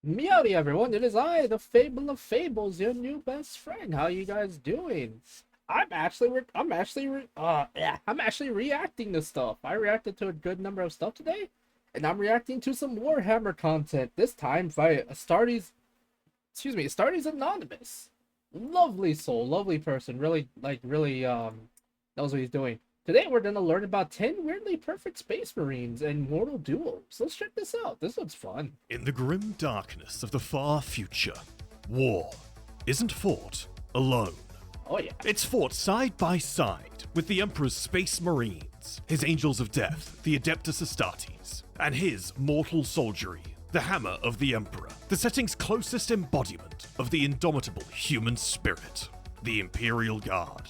Meowdy everyone, it is I, the Fable of Fables, your new best friend. How you guys doing? I'm actually reacting to stuff. I reacted to a good number of stuff today, and I'm reacting to some Warhammer content. This time by Stardy's Anonymous. Lovely soul, lovely person. Really knows what he's doing. Today we're gonna learn about 10 weirdly perfect space marines and mortal duels. Let's check this out. This looks fun. In the grim darkness of the far future, war isn't fought alone. Oh yeah. It's fought side by side with the Emperor's Space Marines, his Angels of Death, the Adeptus Astartes, and his mortal soldiery, the Hammer of the Emperor, the setting's closest embodiment of the indomitable human spirit, the Imperial Guard.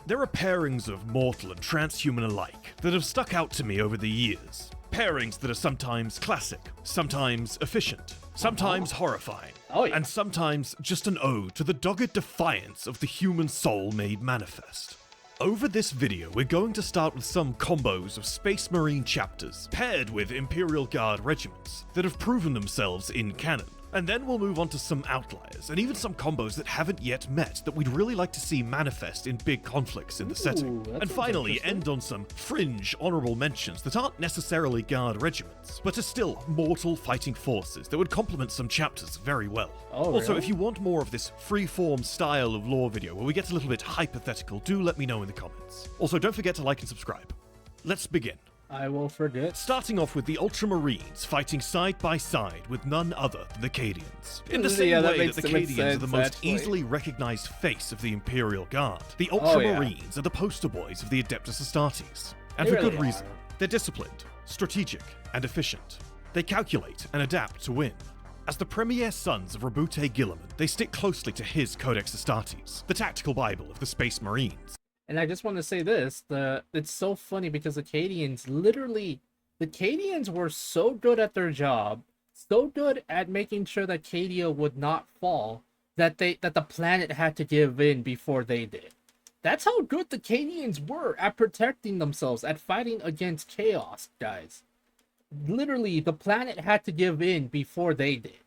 There are pairings of mortal and transhuman alike that have stuck out to me over the years. Pairings that are sometimes classic, sometimes efficient, sometimes horrifying, and sometimes just an ode to the dogged defiance of the human soul made manifest. Over this video, we're going to start with some combos of Space Marine chapters paired with Imperial Guard regiments that have proven themselves in canon. And then we'll move on to some outliers, and even some combos that haven't yet met that we'd really like to see manifest in big conflicts in the setting. And finally, end on some fringe honorable mentions that aren't necessarily guard regiments, but are still mortal fighting forces that would complement some chapters very well. Also, if you want more of this free-form style of lore video where we get a little bit hypothetical, do let me know in the comments. Also, don't forget to like and subscribe. Let's begin. I will forget. Starting off with the Ultramarines fighting side by side with none other than the Cadians. In the same way that the Cadians are the most easily recognized face of the Imperial Guard, the Ultramarines are the poster boys of the Adeptus Astartes. And for good reason. They're disciplined, strategic, and efficient. They calculate and adapt to win. As the premier sons of Rabute Gilliman, they stick closely to his Codex Astartes, the tactical bible of the Space Marines. And I just want to say this, it's so funny because the Cadians were so good at their job, so good at making sure that Cadia would not fall, that the planet had to give in before they did. That's how good the Cadians were at protecting themselves, at fighting against chaos, guys. Literally, the planet had to give in before they did.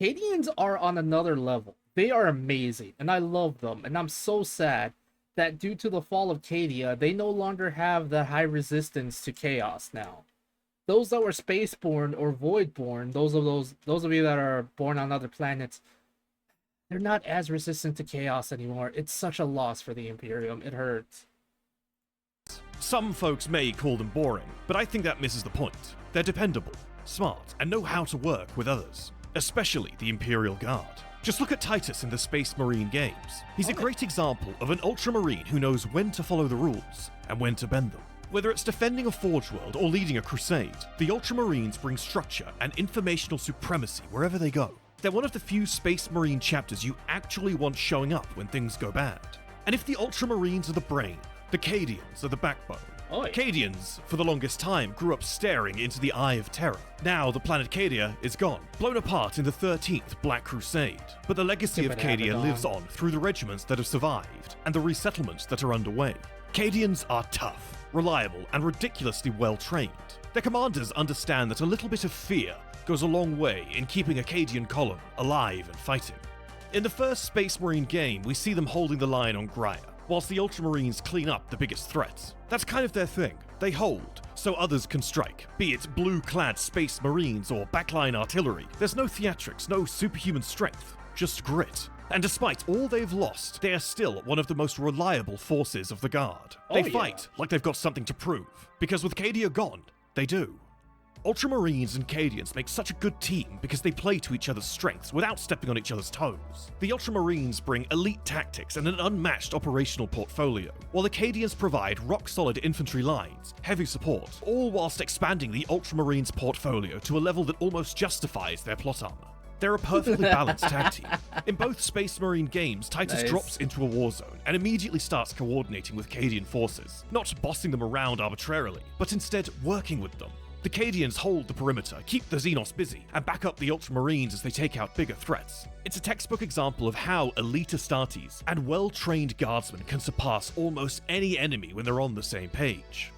Cadians are on another level. They are amazing, and I love them, and I'm so sad that due to the fall of Cadia, they no longer have the high resistance to chaos now. Those that were spaceborn or voidborn, those of you that are born on other planets, they're not as resistant to chaos anymore. It's such a loss for the Imperium. It hurts. Some folks may call them boring, but I think that misses the point. They're dependable, smart, and know how to work with others, especially the Imperial Guard. Just look at Titus in the Space Marine games. He's a great example of an Ultramarine who knows when to follow the rules and when to bend them. Whether it's defending a Forge World or leading a crusade, the Ultramarines bring structure and informational supremacy wherever they go. They're one of the few Space Marine chapters you actually want showing up when things go bad. And if the Ultramarines are the brain, the Cadians are the backbone. Cadians, for the longest time, grew up staring into the Eye of Terror. Now the planet Cadia is gone, blown apart in the 13th Black Crusade. But the legacy of Cadia lives on through the regiments that have survived, and the resettlements that are underway. Cadians are tough, reliable, and ridiculously well trained. Their commanders understand that a little bit of fear goes a long way in keeping a Cadian column alive and fighting. In the first Space Marine game, we see them holding the line on Graia, whilst the Ultramarines clean up the biggest threats. That's kind of their thing. They hold, so others can strike. Be it blue-clad Space Marines or backline artillery, there's no theatrics, no superhuman strength, just grit. And despite all they've lost, they are still one of the most reliable forces of the Guard. They fight like they've got something to prove, because with Cadia gone, they do. Ultramarines and Cadians make such a good team because they play to each other's strengths without stepping on each other's toes. The Ultramarines bring elite tactics and an unmatched operational portfolio, while the Cadians provide rock-solid infantry lines, heavy support, all whilst expanding the Ultramarines' portfolio to a level that almost justifies their plot armor. They're a perfectly balanced tag team. In both Space Marine games, Titus drops into a war zone and immediately starts coordinating with Cadian forces, not bossing them around arbitrarily, but instead working with them. The Cadians hold the perimeter, keep the Xenos busy, and back up the Ultramarines as they take out bigger threats. It's a textbook example of how elite Astartes and well-trained guardsmen can surpass almost any enemy when they're on the same page.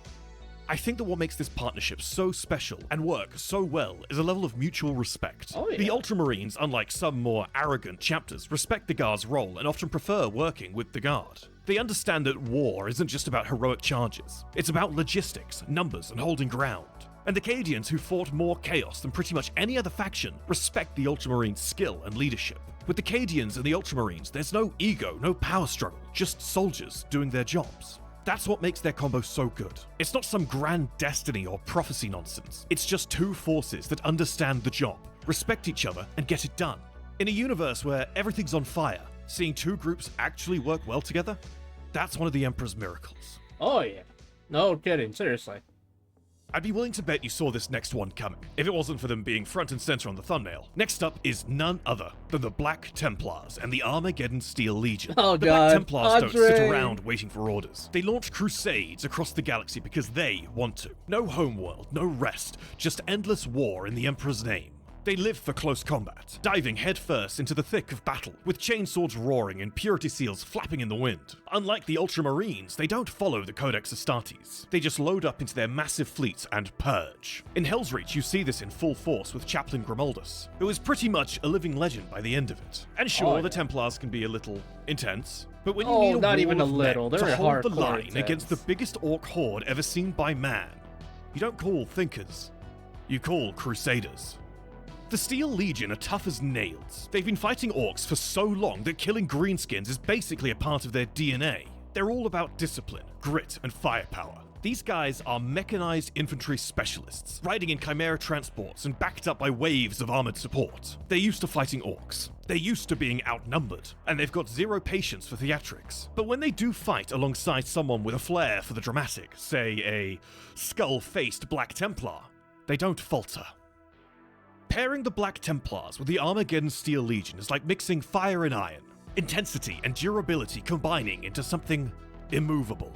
I think that what makes this partnership so special and work so well is a level of mutual respect. Oh, yeah. The Ultramarines, unlike some more arrogant chapters, respect the Guard's role and often prefer working with the Guard. They understand that war isn't just about heroic charges. It's about logistics, numbers, and holding ground. And the Cadians, who fought more chaos than pretty much any other faction, respect the Ultramarines' skill and leadership. With the Cadians and the Ultramarines, there's no ego, no power struggle, just soldiers doing their jobs. That's what makes their combo so good. It's not some grand destiny or prophecy nonsense. It's just two forces that understand the job, respect each other, and get it done. In a universe where everything's on fire, seeing two groups actually work well together, that's one of the Emperor's miracles. Oh yeah. No kidding, seriously. I'd be willing to bet you saw this next one coming, if it wasn't for them being front and center on the thumbnail. Next up is none other than the Black Templars and the Armageddon Steel Legion. Oh, the God. Black Templars don't sit Andre. around waiting for orders. They launch crusades across the galaxy because they want to. No homeworld, no rest, just endless war in the Emperor's name. They live for close combat, diving headfirst into the thick of battle, with chainswords roaring and purity seals flapping in the wind. Unlike the Ultramarines, they don't follow the Codex Astartes. They just load up into their massive fleets and purge. In Hell's Reach, you see this in full force with Chaplain Grimaldus, who is pretty much a living legend by the end of it. And sure, the Templars can be a little intense, but when you need a not wall even a of little, men they're to hold the hardcore line intense. against the biggest orc horde ever seen by man, you don't call thinkers, you call crusaders. The Steel Legion are tough as nails. They've been fighting orcs for so long that killing greenskins is basically a part of their DNA. They're all about discipline, grit, and firepower. These guys are mechanized infantry specialists, riding in chimera transports and backed up by waves of armored support. They're used to fighting orcs. They're used to being outnumbered, and they've got zero patience for theatrics. But when they do fight alongside someone with a flair for the dramatic, say a skull-faced Black Templar, they don't falter. Pairing the Black Templars with the Armageddon Steel Legion is like mixing fire and iron. Intensity and durability combining into something immovable.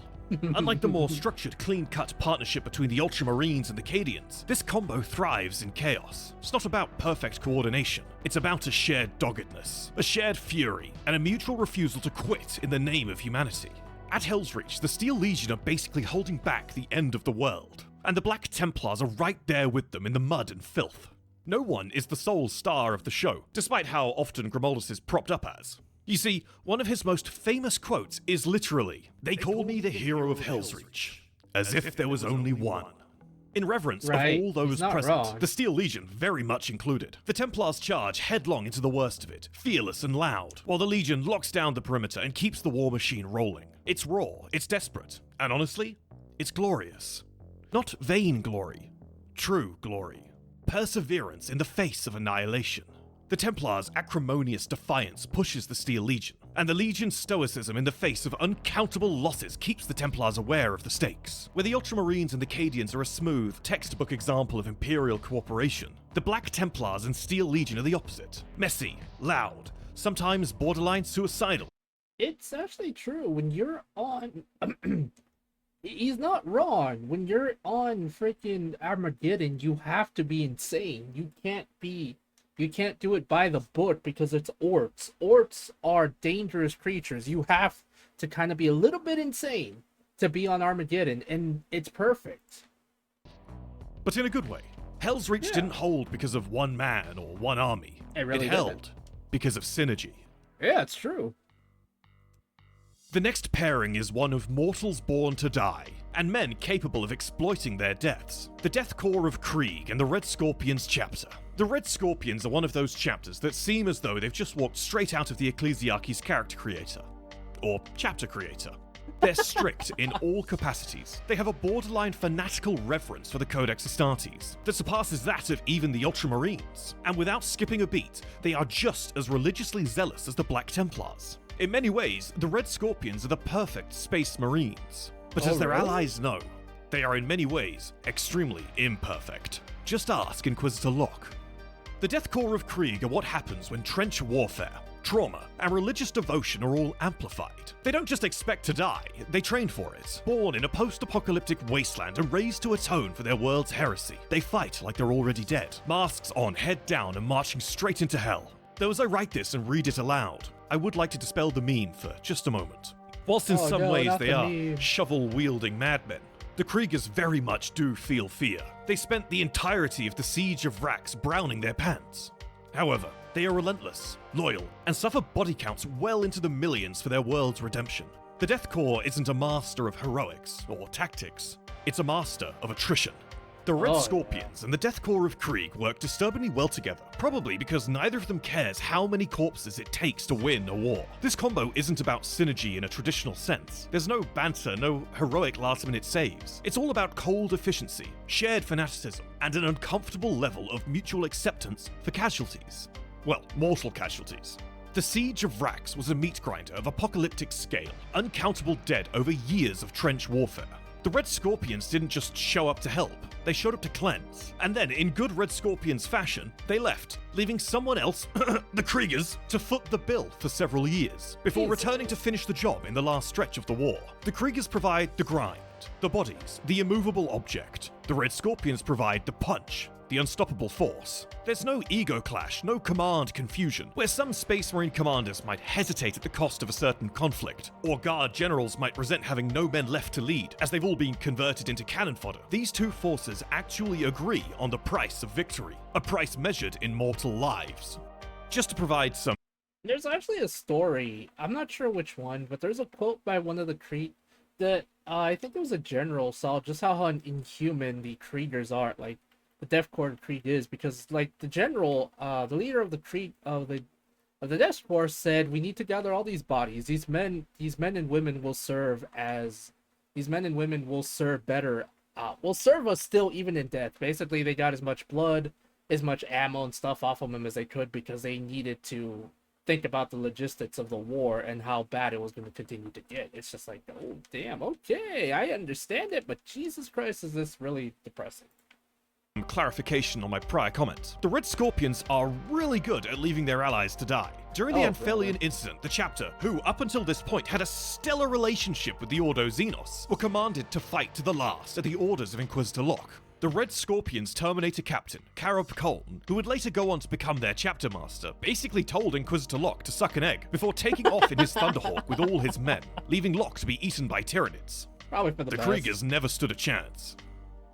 Unlike the more structured, clean-cut partnership between the Ultramarines and the Cadians, this combo thrives in chaos. It's not about perfect coordination, it's about a shared doggedness, a shared fury, and a mutual refusal to quit in the name of humanity. At Hell's Reach, the Steel Legion are basically holding back the end of the world, and the Black Templars are right there with them in the mud and filth. No one is the sole star of the show, despite how often Grimaldus is propped up as. You see, one of his most famous quotes is literally, "They call me the hero of Hell's Reach, as if there was only one." In reverence Right, of all those he's not present, wrong. the Steel Legion very much included. The Templars charge headlong into the worst of it, fearless and loud, while the Legion locks down the perimeter and keeps the war machine rolling. It's raw, it's desperate, and honestly, it's glorious. Not vain glory, true glory. Perseverance in the face of annihilation. The Templars' acrimonious defiance pushes the Steel Legion, and the Legion's stoicism in the face of uncountable losses keeps the Templars aware of the stakes. Where the Ultramarines and the Cadians are a smooth, textbook example of Imperial cooperation, the Black Templars and Steel Legion are the opposite. Messy, loud, sometimes borderline suicidal. It's actually true. When you're on... He's not wrong. When you're on freaking Armageddon, you have to be insane. You can't do it by the book because it's orcs. Orcs are dangerous creatures. You have to kind of be a little bit insane to be on Armageddon, and it's perfect. But in a good way. Hell's Reach didn't hold because of one man or one army. It really held because of synergy. Yeah, it's true. The next pairing is one of mortals born to die, and men capable of exploiting their deaths. The Death Corps of Krieg and the Red Scorpions chapter. The Red Scorpions are one of those chapters that seem as though they've just walked straight out of the Ecclesiarchy's character creator. Or chapter creator. They're strict in all capacities. They have a borderline fanatical reverence for the Codex Astartes that surpasses that of even the Ultramarines. And without skipping a beat, they are just as religiously zealous as the Black Templars. In many ways, the Red Scorpions are the perfect space marines. But as their allies know, they are in many ways extremely imperfect. Just ask Inquisitor Locke. The Death Corps of Krieg are what happens when trench warfare, trauma, and religious devotion are all amplified. They don't just expect to die, they train for it. Born in a post-apocalyptic wasteland and raised to atone for their world's heresy, they fight like they're already dead. Masks on, head down, and marching straight into hell. Though as I write this and read it aloud, I would like to dispel the meme for just a moment. Whilst in some ways they are shovel-wielding madmen, The Kriegers very much do feel fear. They spent the entirety of the Siege of Rax browning their pants. However, they are relentless, loyal, and suffer body counts well into the millions for their world's redemption. The Death Corps isn't a master of heroics or tactics, it's a master of attrition. The Red Scorpions and the Death Corps of Krieg work disturbingly well together, probably because neither of them cares how many corpses it takes to win a war. This combo isn't about synergy in a traditional sense. There's no banter, no heroic last-minute saves. It's all about cold efficiency, shared fanaticism, and an uncomfortable level of mutual acceptance for casualties. Well, mortal casualties. The Siege of Rax was a meat grinder of apocalyptic scale, uncountable dead over years of trench warfare. The Red Scorpions didn't just show up to help, they showed up to cleanse. And then, in good Red Scorpions fashion, they left, leaving someone else, the Kriegers, to foot the bill for several years, before returning to finish the job in the last stretch of the war. The Kriegers provide the grind, the bodies, the immovable object. The Red Scorpions provide the punch, the unstoppable force. There's no ego clash, no command confusion, where some Space Marine commanders might hesitate at the cost of a certain conflict, or Guard generals might resent having no men left to lead, as they've all been converted into cannon fodder. These two forces actually agree on the price of victory, a price measured in mortal lives. Just to provide some... There's actually a story, I'm not sure which one, but there's a quote by one of the Krieg that, I think it was a general, saw just how inhuman the Kriegers are, like, the Death Corps of Krieg is, because like the general, the leader of the Krieg of the Death Corps said, we need to gather all these bodies. These men and women will serve better. Will serve us still even in death. Basically, they got as much blood, as much ammo and stuff off of them as they could because they needed to think about the logistics of the war and how bad it was going to continue to get. It's just like, oh damn, okay, I understand it, but Jesus Christ, is this really depressing? Clarification on my prior comment. The Red Scorpions are really good at leaving their allies to die. During the Anphelion incident, the chapter, who up until this point had a stellar relationship with the Ordo Xenos, were commanded to fight to the last at the orders of Inquisitor Locke. The Red Scorpions Terminator captain, Karab Coln, who would later go on to become their chapter master, basically told Inquisitor Locke to suck an egg before taking off in his Thunderhawk with all his men, leaving Locke to be eaten by Tyranids. Probably for the best. Kriegers never stood a chance.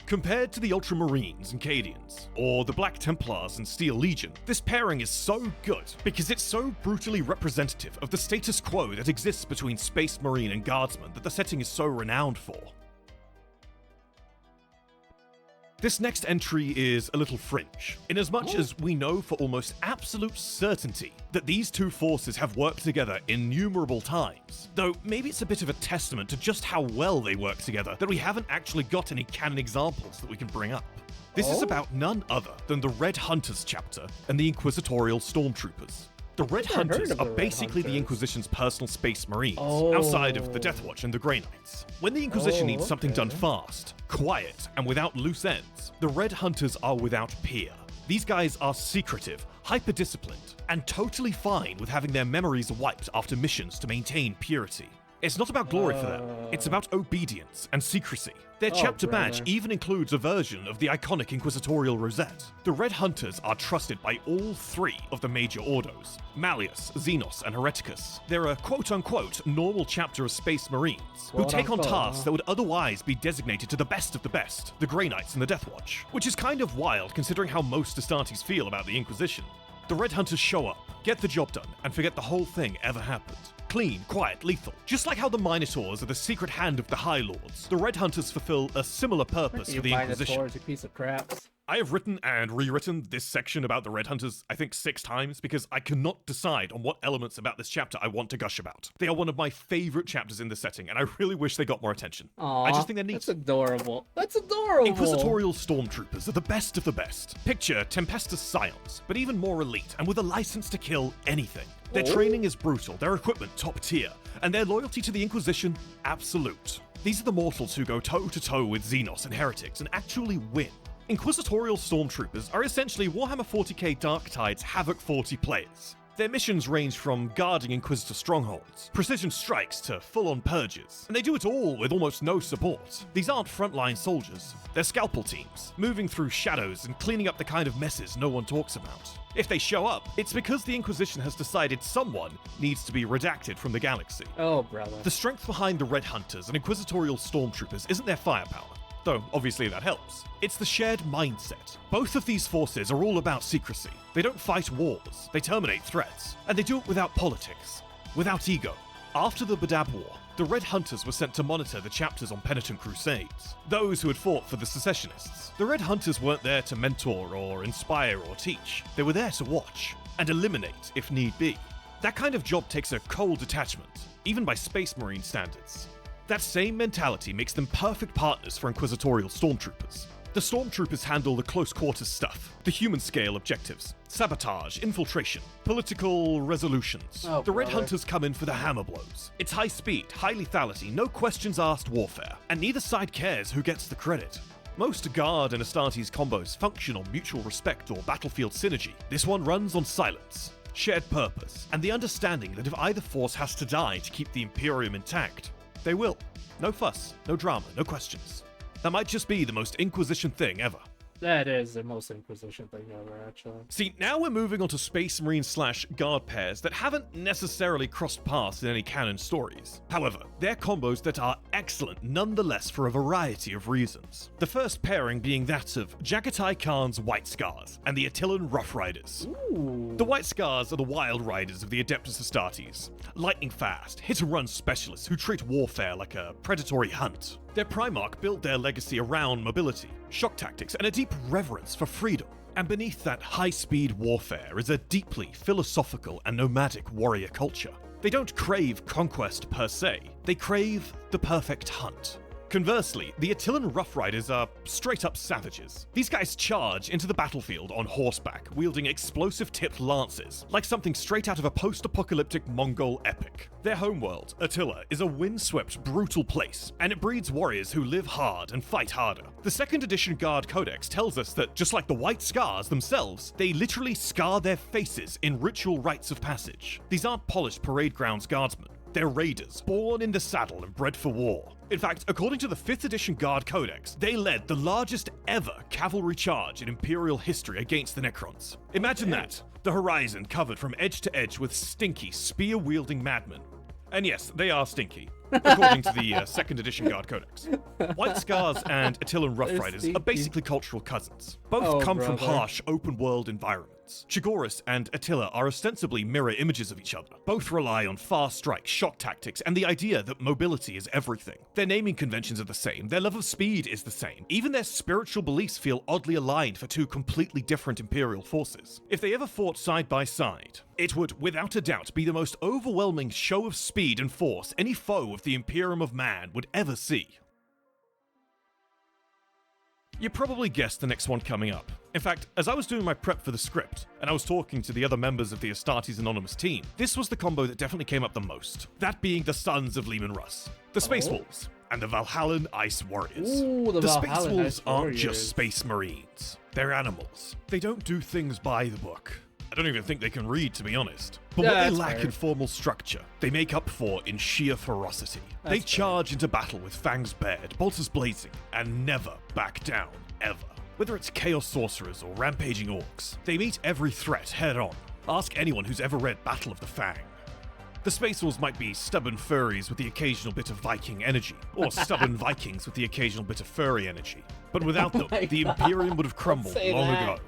Compared to the Ultramarines and Cadians, or the Black Templars and Steel Legion, this pairing is so good because it's so brutally representative of the status quo that exists between Space Marine and Guardsman that the setting is so renowned for. This next entry is a little fringe, inasmuch as we know for almost absolute certainty that these two forces have worked together innumerable times, though maybe it's a bit of a testament to just how well they work together that we haven't actually got any canon examples that we can bring up. This is about none other than the Red Hunters chapter and the Inquisitorial Stormtroopers. The Red Hunters are basically the Inquisition's personal Space Marines, outside of the Death Watch and the Grey Knights. When the Inquisition needs something done fast, quiet, and without loose ends, the Red Hunters are without peer. These guys are secretive, hyper-disciplined, and totally fine with having their memories wiped after missions to maintain purity. It's not about glory for them, it's about obedience and secrecy. Their chapter badge even includes a version of the iconic Inquisitorial Rosette. The Red Hunters are trusted by all three of the major Ordos, Malleus, Xenos, and Hereticus. They're a quote-unquote normal chapter of Space Marines, who take on tasks that would otherwise be designated to the best of the best, the Grey Knights and the Death Watch, which is kind of wild considering how most Astartes feel about the Inquisition. The Red Hunters show up, get the job done, and forget the whole thing ever happened. Clean, quiet, lethal. Just like how the Minotaurs are the secret hand of the High Lords, the Red Hunters fulfill a similar purpose for the Inquisition. Minotaurs, you piece of crap. I have written and rewritten this section about the Red Hunters, I think 6 times, because I cannot decide on what elements about this chapter I want to gush about. They are one of my favorite chapters in this setting, and I really wish they got more attention. Aww, I just think they're neat. That's adorable. That's adorable! Inquisitorial Stormtroopers are the best of the best. Picture Tempestus Scions, but even more elite, and with a license to kill anything. Their training is brutal, their equipment top tier, and their loyalty to the Inquisition, absolute. These are the mortals who go toe-to-toe with Xenos and Heretics and actually win. Inquisitorial Stormtroopers are essentially Warhammer 40k Dark Tide's Havoc 40 players. Their missions range from guarding Inquisitor strongholds, precision strikes to full-on purges, and they do it all with almost no support. These aren't frontline soldiers, they're scalpel teams, moving through shadows and cleaning up the kind of messes no one talks about. If they show up, it's because the Inquisition has decided someone needs to be redacted from the galaxy. Oh, brother. The strength behind the Red Hunters and Inquisitorial Stormtroopers isn't their firepower, though obviously that helps. It's the shared mindset. Both of these forces are all about secrecy. They don't fight wars, they terminate threats, and they do it without politics, without ego. After the Badab War, the Red Hunters were sent to monitor the chapters on penitent crusades, those who had fought for the secessionists. The Red Hunters weren't there to mentor or inspire or teach, they were there to watch, and eliminate if need be. That kind of job takes a cold detachment, even by Space Marine standards. That same mentality makes them perfect partners for Inquisitorial Stormtroopers. The Stormtroopers handle the close quarters stuff, the human scale objectives, sabotage, infiltration, political resolutions. Oh, the Red brother. Hunters come in for the hammer blows. It's high speed, high lethality, no questions asked warfare, and neither side cares who gets the credit. Most Guard and Astartes combos function on mutual respect or battlefield synergy. This one runs on silence, shared purpose, and the understanding that if either force has to die to keep the Imperium intact, they will. No fuss, no drama, no questions. That might just be the most Inquisition thing ever. That is the most Inquisition thing ever, actually. See, now we're moving on to Space Marine / Guard pairs that haven't necessarily crossed paths in any canon stories. However, they're combos that are excellent nonetheless for a variety of reasons. The first pairing being that of Jagatai Khan's White Scars and the Attilan Rough Riders. Ooh. The White Scars are the Wild Riders of the Adeptus Astartes, lightning fast, hit-and-run specialists who treat warfare like a predatory hunt. Their Primarch built their legacy around mobility, shock tactics, and a deep reverence for freedom. And beneath that high-speed warfare is a deeply philosophical and nomadic warrior culture. They don't crave conquest per se, they crave the perfect hunt. Conversely, the Attilan Rough Riders are straight-up savages. These guys charge into the battlefield on horseback, wielding explosive-tipped lances, like something straight out of a post-apocalyptic Mongol epic. Their homeworld, Attila, is a windswept, brutal place, and it breeds warriors who live hard and fight harder. The 2nd edition Guard Codex tells us that, just like the White Scars themselves, they literally scar their faces in ritual rites of passage. These aren't polished parade grounds guardsmen. They're raiders, born in the saddle and bred for war. In fact, according to the 5th edition Guard Codex, they led the largest ever cavalry charge in Imperial history against the Necrons. Imagine that, the horizon covered from edge to edge with stinky, spear-wielding madmen. And yes, they are stinky, according to the 2nd edition Guard Codex. White Scars and Attilan Rough They're Riders stinky. are basically cultural cousins. Both Oh, come from brother. harsh, open-world environments. Chigoris and Attila are ostensibly mirror images of each other. Both rely on fast strike, shock tactics, and the idea that mobility is everything. Their naming conventions are the same, their love of speed is the same. Even their spiritual beliefs feel oddly aligned for two completely different Imperial forces. If they ever fought side by side, it would, without a doubt, be the most overwhelming show of speed and force any foe of the Imperium of Man would ever see. You probably guessed the next one coming up. In fact, as I was doing my prep for the script, and I was talking to the other members of the Astartes Anonymous team, this was the combo that definitely came up the most. That being the Sons of Leman Russ, the Space Wolves, and the Valhallan Ice Warriors. Ooh, the Space Valhallan Wolves Ice aren't Warriors. just Space Marines. They're animals. They don't do things by the book. I don't even think they can read, to be honest. But Yeah, what they that's lack fair. in formal structure, they make up for in sheer ferocity. They That's fair. charge into battle with fangs bared, bolters blazing, and never back down, ever. Whether it's Chaos Sorcerers or rampaging orcs, they meet every threat head on. Ask anyone who's ever read Battle of the Fang. The Space Wolves might be stubborn furries with the occasional bit of Viking energy, or stubborn Vikings with the occasional bit of furry energy. But without them, my the God. Imperium would have crumbled say long that. ago.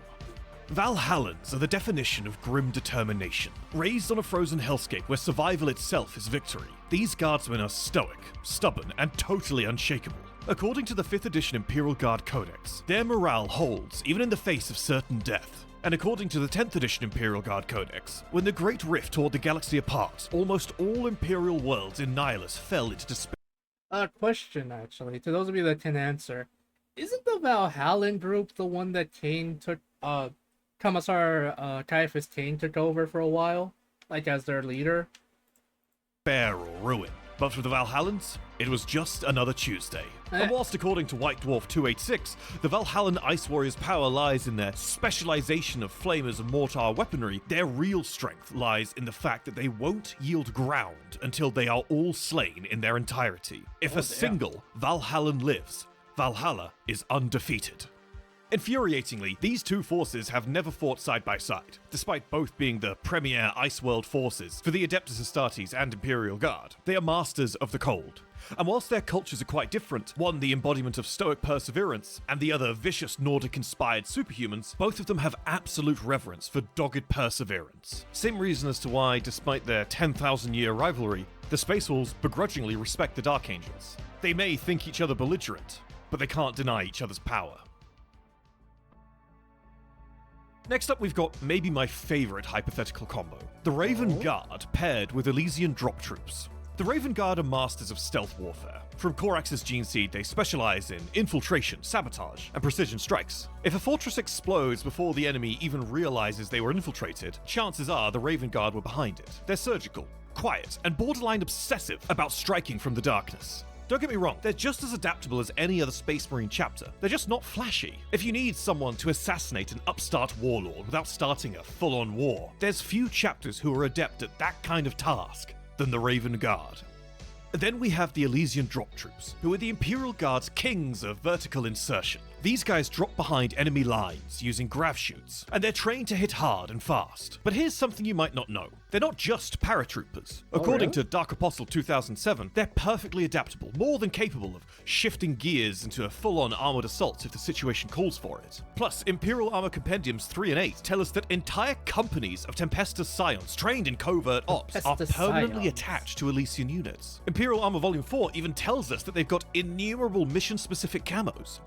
Valhallans are the definition of grim determination. Raised on a frozen hellscape where survival itself is victory, these guardsmen are stoic, stubborn, and totally unshakable. According to the 5th edition Imperial Guard Codex, their morale holds even in the face of certain death. And according to the 10th edition Imperial Guard Codex, when the Great Rift tore the galaxy apart, almost all Imperial worlds in Nihilus fell into despair. Question, actually, to those of you that can answer. Isn't the Valhallan group the one that Kane took, Commissar Caiaphas Kane took over for a while? Like, as their leader? Or ruin. But for the Valhallans, It was just another Tuesday. Eh. And whilst according to White Dwarf 286, the Valhallan Ice Warriors' power lies in their specialization of flamers and mortar weaponry, their real strength lies in the fact that they won't yield ground until they are all slain in their entirety. If a single Valhallan lives, Valhalla is undefeated. Infuriatingly, these two forces have never fought side by side, despite both being the premier Ice World forces for the Adeptus Astartes and Imperial Guard. They are masters of the cold. And whilst their cultures are quite different, one the embodiment of stoic perseverance, and the other vicious Nordic-inspired superhumans, both of them have absolute reverence for dogged perseverance. Same reason as to why, despite their 10,000-year rivalry, the Space Wolves begrudgingly respect the Dark Angels. They may think each other belligerent, but they can't deny each other's power. Next up, we've got maybe my favourite hypothetical combo, the Raven Guard paired with Elysian drop troops. The Raven Guard are masters of stealth warfare. From Corax's gene seed, they specialise in infiltration, sabotage, and precision strikes. If a fortress explodes before the enemy even realises they were infiltrated, chances are the Raven Guard were behind it. They're surgical, quiet, and borderline obsessive about striking from the darkness. Don't get me wrong, they're just as adaptable as any other Space Marine chapter. They're just not flashy. If you need someone to assassinate an upstart warlord without starting a full-on war, there's few chapters who are adept at that kind of task than the Raven Guard. Then we have the Elysian drop troops, who are the Imperial Guard's kings of vertical insertion. These guys drop behind enemy lines using grav shoots, and they're trained to hit hard and fast. But here's something you might not know. They're not just paratroopers. According to Dark Apostle 2007, they're perfectly adaptable, more than capable of shifting gears into a full-on armored assault if the situation calls for it. Plus, Imperial Armor Compendiums 3 and 8 tell us that entire companies of Tempestus Scions trained in covert ops are permanently attached to Elysian units. Imperial Armor Volume 4 even tells us that they've got innumerable mission-specific camos.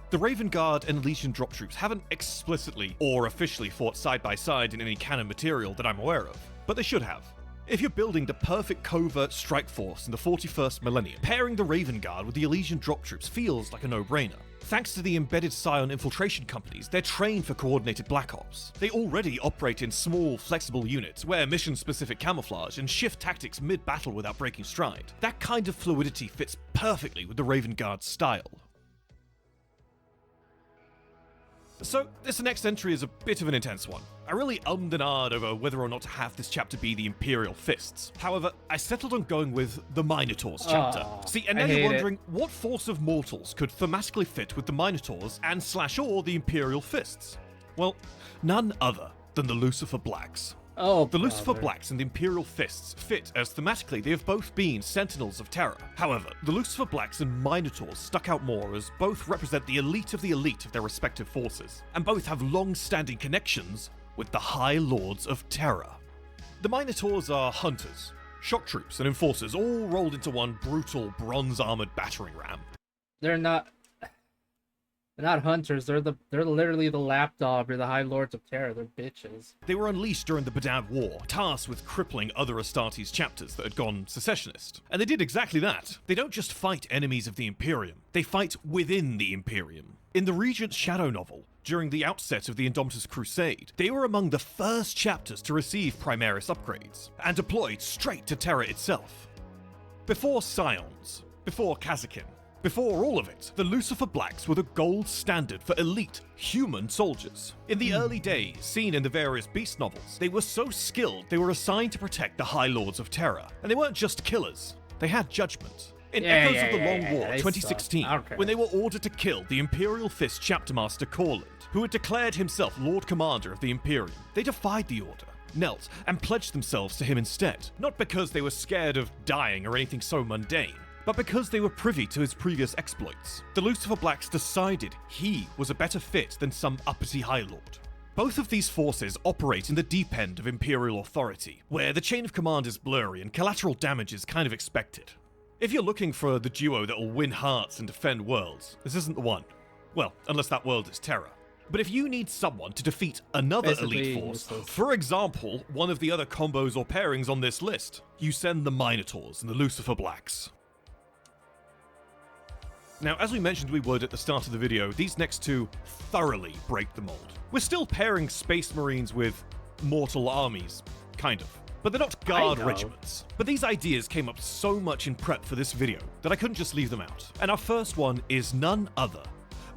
The Raven Guard and Elysian drop troops haven't explicitly or officially fought side by side in any canon material that I'm aware of, but they should have. If you're building the perfect covert strike force in the 41st millennium, pairing the Raven Guard with the Elysian drop troops feels like a no-brainer. Thanks to the embedded Scion infiltration companies, they're trained for coordinated black ops. They already operate in small, flexible units, wear mission-specific camouflage, and shift tactics mid-battle without breaking stride. That kind of fluidity fits perfectly with the Raven Guard's style. So, this next entry is a bit of an intense one. I really ummed and ahed over whether or not to have this chapter be the Imperial Fists. However, I settled on going with the Minotaurs chapter. See, and now you're wondering, what force of mortals could thematically fit with the Minotaurs and /or the Imperial Fists? Well, none other than the Lucifer Blacks. The Lucifer Blacks and the Imperial Fists fit as thematically they have both been Sentinels of Terror. However, the Lucifer Blacks and Minotaurs stuck out more as both represent the elite of their respective forces, and both have long-standing connections with the High Lords of Terror. The Minotaurs are hunters, shock troops, and enforcers all rolled into one brutal bronze-armored battering ram. They're not hunters. They're literally the lapdog or the High Lords of Terror. They're bitches. They were unleashed during the Badad War, tasked with crippling other Astartes chapters that had gone secessionist. And they did exactly that. They don't just fight enemies of the Imperium, they fight within the Imperium. In the Regent's Shadow novel, during the outset of the Indomitus Crusade, they were among the first chapters to receive Primaris upgrades, and deployed straight to Terra itself. Before Scions, before Kazakin, before all of it, the Lucifer Blacks were the gold standard for elite human soldiers. In the early days, seen in the various Beast novels, they were so skilled they were assigned to protect the High Lords of Terror. And they weren't just killers, they had judgment. In Echoes of the Long War 2016, when they were ordered to kill the Imperial Fist chapter master Corland, who had declared himself Lord Commander of the Imperium, they defied the order, knelt, and pledged themselves to him instead, not because they were scared of dying or anything so mundane, but because they were privy to his previous exploits. The Lucifer Blacks decided he was a better fit than some uppity High Lord. Both of these forces operate in the deep end of Imperial authority, where the chain of command is blurry and collateral damage is kind of expected. If you're looking for the duo that will win hearts and defend worlds, this isn't the one. Well, unless that world is Terra. But if you need someone to defeat another elite force, for example, one of the other combos or pairings on this list, you send the Minotaurs and the Lucifer Blacks. Now, as we mentioned we would at the start of the video, these next two thoroughly break the mold. We're still pairing Space Marines with mortal armies, kind of. but they're not guard know. regiments. But these ideas came up so much in prep for this video that I couldn't just leave them out. And our first one is none other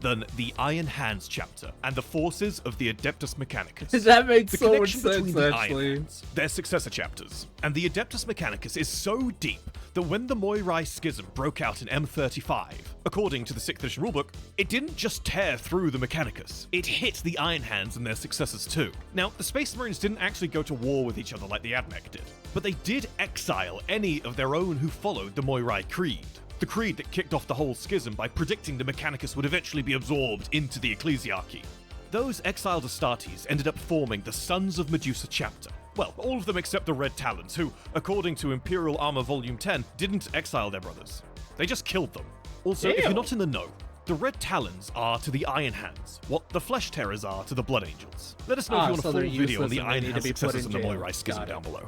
than the Iron Hands chapter and the forces of the Adeptus Mechanicus. That makes The so much connection between sense, the actually. Iron Hands, their successor chapters, and the Adeptus Mechanicus is so deep that when the Moirai Schism broke out in M35, according to the 6th edition rulebook, it didn't just tear through the Mechanicus, it hit the Iron Hands and their successors too. Now, the Space Marines didn't actually go to war with each other like the Admech did, but they did exile any of their own who followed the Moirai Creed. The creed that kicked off the whole schism by predicting the Mechanicus would eventually be absorbed into the Ecclesiarchy. Those exiled Astartes ended up forming the Sons of Medusa chapter. Well, all of them except the Red Talons, who, according to Imperial Armor Volume 10, didn't exile their brothers. They just killed them. Also, if you're not in the know, the Red Talons are to the Iron Hands what the Flesh Terrors are to the Blood Angels. Let us know if you want a full video on the Iron Hands successors and the Moirai Schism down below.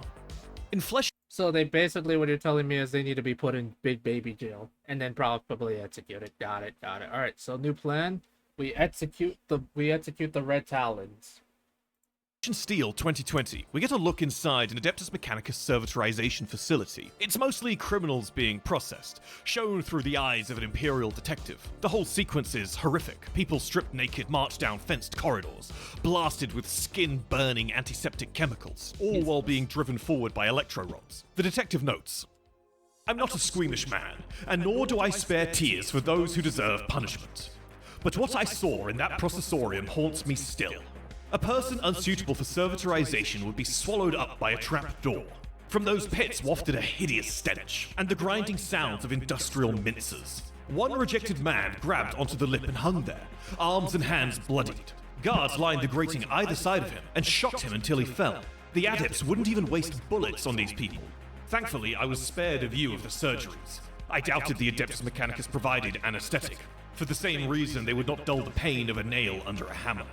In Flesh So they basically, what you're telling me is they need to be put in big baby jail and then probably executed. Got it. All right. So new plan: we execute the Red Talons. Steel 2020, we get a look inside an Adeptus Mechanicus servitorization facility. It's mostly criminals being processed, shown through the eyes of an Imperial detective. The whole sequence is horrific. People stripped naked march down fenced corridors, blasted with skin-burning antiseptic chemicals, all while being driven forward by electro rods. The detective notes, "I'm not a squeamish man, and nor do I spare tears for those who deserve punishment. But what I saw in that processorium haunts me still. A person unsuitable for servitorization would be swallowed up by a trap door. From those pits wafted a hideous stench, and the grinding sounds of industrial mincers. One rejected man grabbed onto the lip and hung there, arms and hands bloodied. Guards lined the grating either side of him and shot him until he fell. The adepts wouldn't even waste bullets on these people. Thankfully, I was spared a view of the surgeries. I doubted the Adeptus Mechanicus provided anesthetic, for the same reason they would not dull the pain of a nail under a hammer."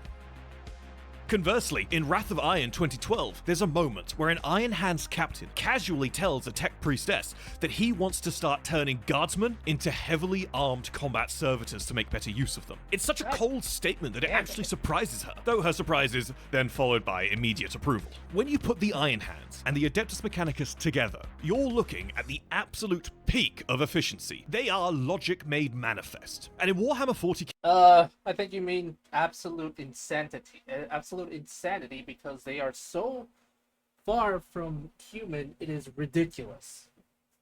Conversely, in Wrath of Iron 2012, there's a moment where an Iron Hands captain casually tells a tech priestess that he wants to start turning guardsmen into heavily armed combat servitors to make better use of them. It's such a cold statement that it actually surprises her, though her surprise is then followed by immediate approval. When you put the Iron Hands and the Adeptus Mechanicus together, you're looking at the absolute peak of efficiency. They are logic made manifest. And in Warhammer 40k, I think you mean absolute insanity. Absolute insanity, because they are so far from human, it is ridiculous.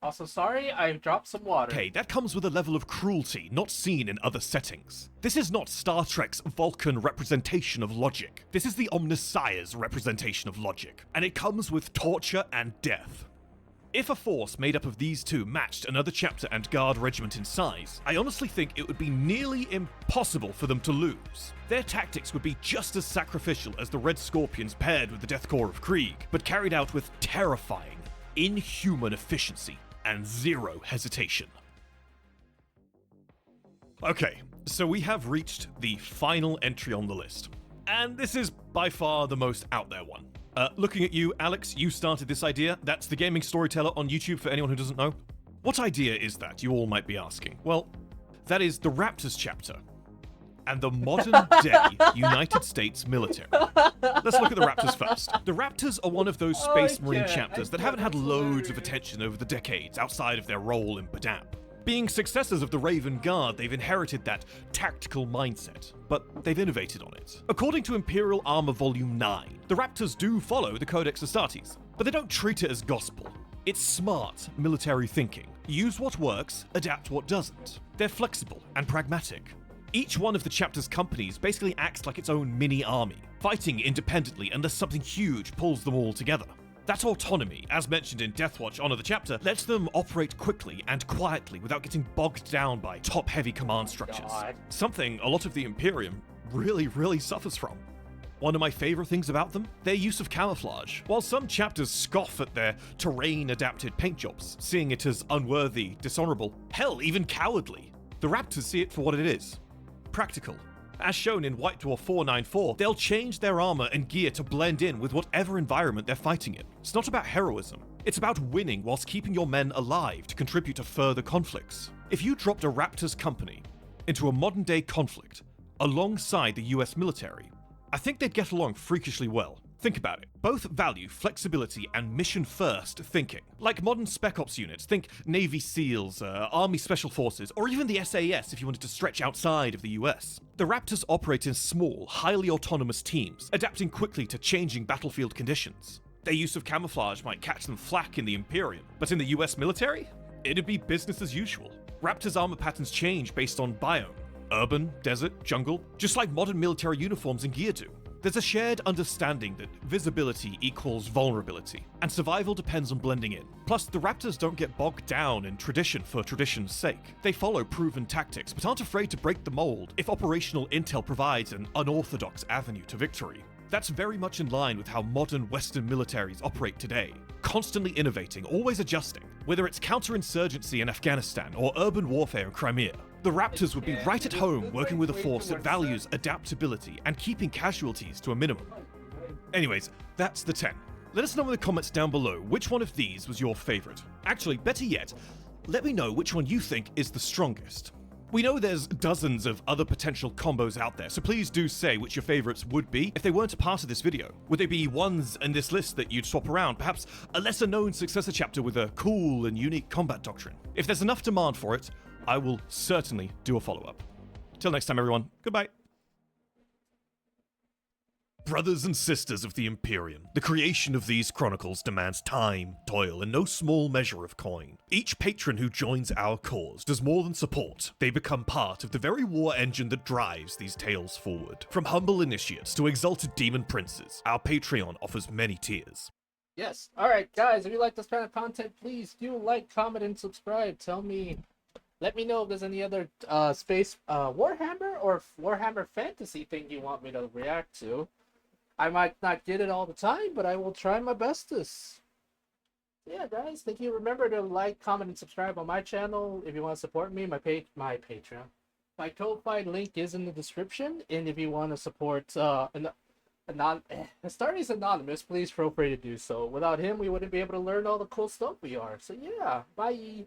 Also, sorry, I dropped some water. okay, that comes with a level of cruelty not seen in other settings. This is not Star Trek's Vulcan representation of logic. This is the Omnissiah's representation of logic. And it comes with torture and death. If a force made up of these two matched another chapter and guard regiment in size, I honestly think it would be nearly impossible for them to lose. Their tactics would be just as sacrificial as the Red Scorpions paired with the Death Corps of Krieg, but carried out with terrifying, inhuman efficiency and zero hesitation. Okay, so we have reached the final entry on the list. And this is by far the most out there one. Looking at you, Alex, you started this idea. That's the Gaming Storyteller on YouTube for anyone who doesn't know. What idea is that, you all might be asking? Well, that is the Raptors chapter and the modern-day United States military. Let's look at the Raptors first. The Raptors are one of those Space Marine chapters that haven't had loads of attention over the decades outside of their role in Badab. Being successors of the Raven Guard, they've inherited that tactical mindset, but they've innovated on it. According to Imperial Armor Volume 9, the Raptors do follow the Codex Astartes, but they don't treat it as gospel. It's smart military thinking. Use what works, adapt what doesn't. They're flexible and pragmatic. Each one of the chapter's companies basically acts like its own mini-army, fighting independently unless something huge pulls them all together. That autonomy, as mentioned in Deathwatch Honor the Chapter, lets them operate quickly and quietly without getting bogged down by top-heavy command structures. Something a lot of the Imperium really suffers from. One of my favorite things about them? Their use of camouflage. While some chapters scoff at their terrain-adapted paint jobs, seeing it as unworthy, dishonorable, hell, even cowardly, the Raptors see it for what it is. Practical. As shown in White Dwarf 494, they'll change their armor and gear to blend in with whatever environment they're fighting in. It's not about heroism. It's about winning whilst keeping your men alive to contribute to further conflicts. If you dropped a Raptors company into a modern-day conflict alongside the US military, I think they'd get along freakishly well. Think about it. Both value flexibility and mission-first thinking. Like modern Spec Ops units, think Navy SEALs, Army Special Forces, or even the SAS if you wanted to stretch outside of the US. The Raptors operate in small, highly autonomous teams, adapting quickly to changing battlefield conditions. Their use of camouflage might catch them flack in the Imperium, but in the US military, it'd be business as usual. Raptors' armor patterns change based on biome. Urban, desert, jungle, just like modern military uniforms and gear do. There's a shared understanding that visibility equals vulnerability, and survival depends on blending in. Plus, the Raptors don't get bogged down in tradition for tradition's sake. They follow proven tactics, but aren't afraid to break the mold if operational intel provides an unorthodox avenue to victory. That's very much in line with how modern Western militaries operate today, constantly innovating, always adjusting. Whether it's counterinsurgency in Afghanistan or urban warfare in Crimea, the Raptors would be right at home working with a force that values adaptability and keeping casualties to a minimum. Anyways, that's the 10. Let us know in the comments down below which one of these was your favorite. Actually, better yet, let me know which one you think is the strongest. We know there's dozens of other potential combos out there, so please do say which your favorites would be if they weren't a part of this video. Would they be ones in this list that you'd swap around, perhaps a lesser known successor chapter with a cool and unique combat doctrine? If there's enough demand for it, I will certainly do a follow-up. Till next time everyone, goodbye. Brothers and sisters of the Imperium, the creation of these chronicles demands time, toil, and no small measure of coin. Each patron who joins our cause does more than support. They become part of the very war engine that drives these tales forward. From humble initiates to exalted demon princes, our Patreon offers many tiers. Yes. Alright, guys, if you like this kind of content, please do like, comment, and subscribe. Let me know if there's any other space Warhammer or Warhammer fantasy thing you want me to react to. I might not get it all the time, but I will try my bestest. Yeah, guys, thank you. Remember to like, comment, and subscribe on my channel if you want to support me. My Patreon. My Ko-Fi link is in the description, and if you want to support Astartes Anonymous, please feel free to do so. Without him, we wouldn't be able to learn all the cool stuff we are. So yeah, bye.